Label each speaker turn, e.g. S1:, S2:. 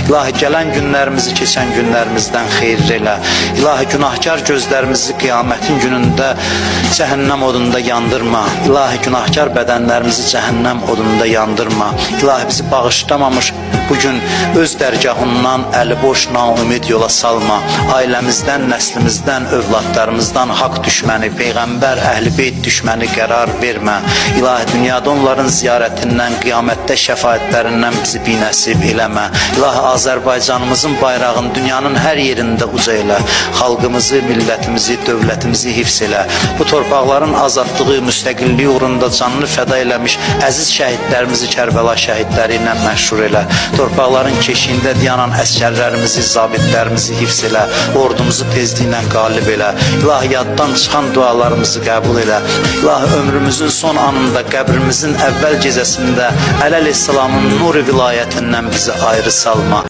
S1: İlahi gələn günlərimizi keçən günlərimizdən xeyir elə. İlahi günahkar gözlərimizi qiyamətin günündə cəhənnəm odunda yandırma. İlahi günahkar bədənlərimizi cəhənnəm odunda yandırma. İlahi bizi bağışlamamış bugün öz dərgahından əli boş naümid yola salma. Ailəmizdən, nəslimizdən, övladlarımızdan haqq düşməni, Peyğəmbər, Əhl-i Beyt düşməni qərar vermə. İlahi dünyada onların ziyarətindən, qiyamətdə şəfaətlərindən bizi binəsib eləmə. İlahi Azərbaycanımızın bayrağını dünyanın hər yerində uca elə. Xalqımızı, millətimizi, dövlətimizi hifz elə. Bu torpaqların azadlığı, müstəqilliyi uğrunda canını fəda eləmiş əziz şəhidlərimizi Kərbəla şəhidləri ilə məşhur elə. Torpaqların keşiyində dayanan əskərlərimizi, zabitlərimizi hifz elə. Ordumuzu tezliklə qalib elə. İlahi yaddan çıxan dualarımızı qəbul elə. İlahi ömrümüzün son anında, qəbrimizin əvvəl gecəsində Əli əleyhissalamın nuru vilayətindən bizi ayrı salma.